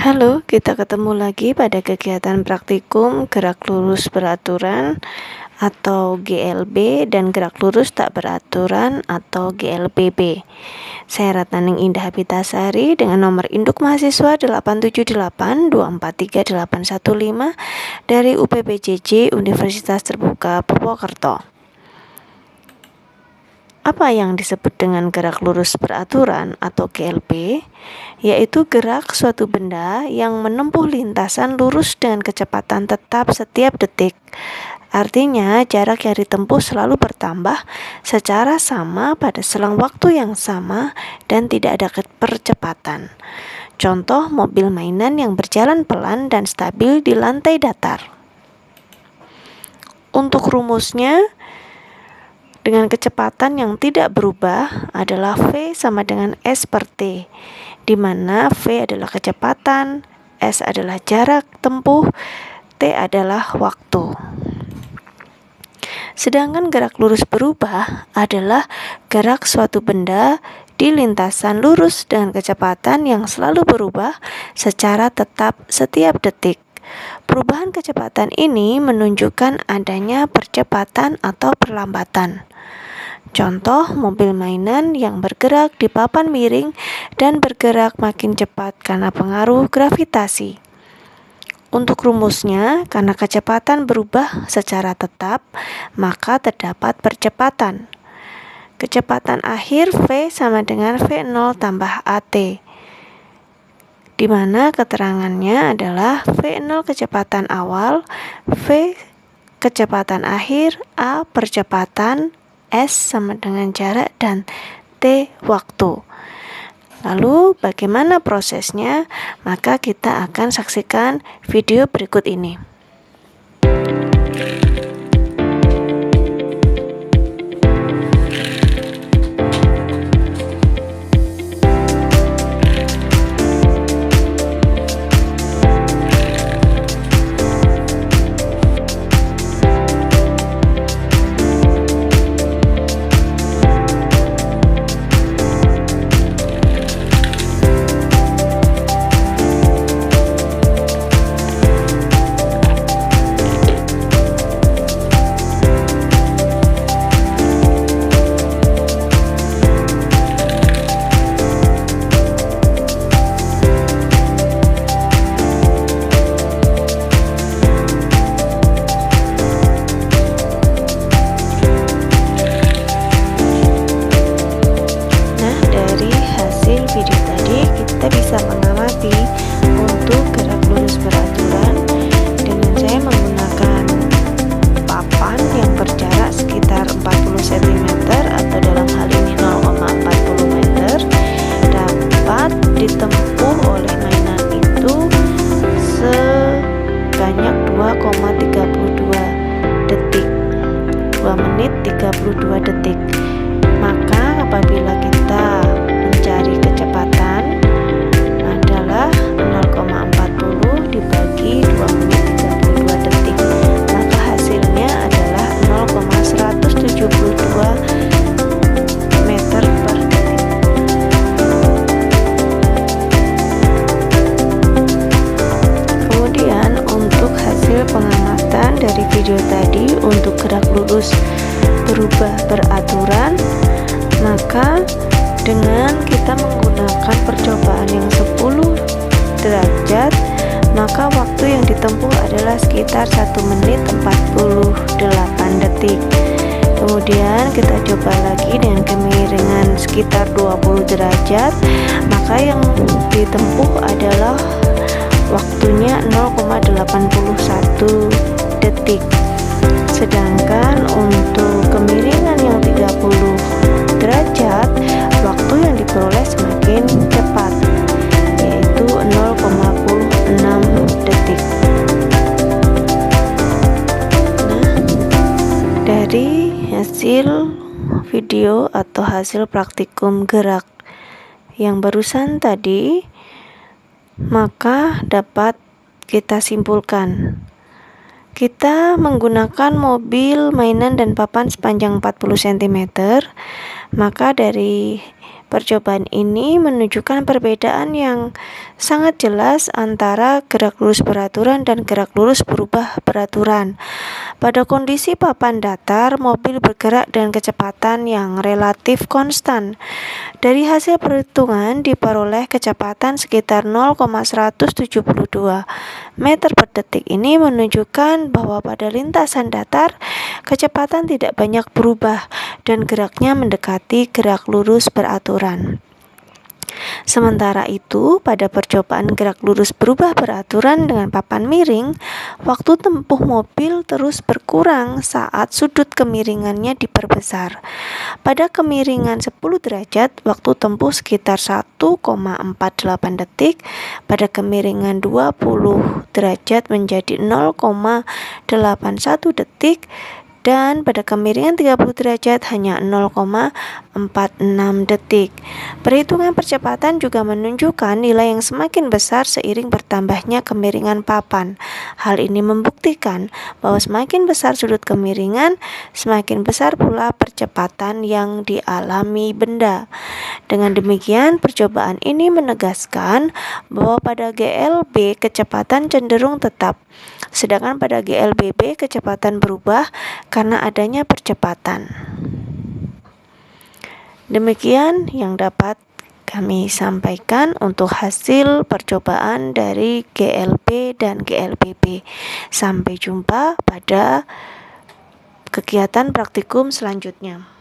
Halo, kita ketemu lagi pada kegiatan praktikum gerak lurus beraturan atau GLB dan gerak lurus tak beraturan atau GLBB. Saya Ratnaning Indah Habitasari dengan nomor induk mahasiswa 878243815 dari UPBJJ Universitas Terbuka Purwokerto. Apa yang disebut dengan gerak lurus beraturan atau GLB, yaitu gerak suatu benda yang menempuh lintasan lurus dengan kecepatan tetap setiap detik. Artinya, jarak yang ditempuh selalu bertambah secara sama pada selang waktu yang sama dan tidak ada percepatan. Contoh mobil mainan yang berjalan pelan dan stabil di lantai datar. Untuk rumusnya, dengan kecepatan yang tidak berubah adalah V sama dengan S per T, di mana V adalah kecepatan, S adalah jarak tempuh, T adalah waktu. Sedangkan gerak lurus berubah adalah gerak suatu benda di lintasan lurus dengan kecepatan yang selalu berubah secara tetap setiap detik. Perubahan kecepatan ini menunjukkan adanya percepatan atau perlambatan. Contoh mobil mainan yang bergerak di papan miring dan bergerak makin cepat karena pengaruh gravitasi. Untuk rumusnya, karena kecepatan berubah secara tetap, maka terdapat percepatan. Kecepatan akhir V sama dengan V0 tambah AT, di mana keterangannya adalah V0 kecepatan awal, V kecepatan akhir, A percepatan, S sama dengan jarak, dan T waktu. Lalu bagaimana prosesnya? Maka kita akan saksikan video berikut ini. Video tadi kita bisa mengamati untuk gerak lurus beraturan dengan saya menggunakan papan yang berjarak sekitar 40 cm atau dalam hal ini 0,40 meter dapat ditempuh oleh mainan itu sebanyak 2,32 detik, 2 menit 32 detik. Maka apabila kita mencari kecepatan adalah 0,40 dibagi 2 menit 32 detik, maka hasilnya adalah 0,172 meter per detik. Kemudian untuk hasil pengamatan dari video tadi untuk gerak lurus berubah beraturan, maka dengan kita menggunakan percobaan yang 10 derajat, maka waktu yang ditempuh adalah sekitar 1 menit 48 detik. Kemudian kita coba lagi dengan kemiringan sekitar 20 derajat, maka yang ditempuh adalah waktunya 0,81 detik. Sedangkan untuk kemiringan yang 30 derajat, waktu yang diperoleh semakin cepat, yaitu 0,06 detik. Nah, dari hasil video atau hasil praktikum gerak yang barusan tadi, maka dapat kita simpulkan kita menggunakan mobil mainan dan papan sepanjang 40 cm, maka dari Percobaan ini menunjukkan perbedaan yang sangat jelas antara gerak lurus beraturan dan gerak lurus berubah beraturan. Pada kondisi papan datar, mobil bergerak dengan kecepatan yang relatif konstan. Dari hasil perhitungan diperoleh kecepatan sekitar 0,172 meter per detik. Ini menunjukkan bahwa pada lintasan datar, kecepatan tidak banyak berubah dan geraknya mendekati gerak lurus beraturan. Sementara itu, pada percobaan gerak lurus berubah beraturan dengan papan miring, waktu tempuh mobil terus berkurang saat sudut kemiringannya diperbesar. Pada kemiringan 10 derajat, waktu tempuh sekitar 1,48 detik. Pada kemiringan 20 derajat menjadi 0,81 detik. Dan pada kemiringan 30 derajat hanya 0,46 detik. Perhitungan percepatan juga menunjukkan nilai yang semakin besar seiring bertambahnya kemiringan papan. Hal ini membuktikan bahwa semakin besar sudut kemiringan, semakin besar pula percepatan yang dialami benda. Dengan demikian, percobaan ini menegaskan bahwa pada GLB kecepatan cenderung tetap, sedangkan pada GLBB kecepatan berubah karena adanya percepatan. Demikian yang dapat kami sampaikan untuk hasil percobaan dari GLB dan GLBB. Sampai jumpa pada kegiatan praktikum selanjutnya.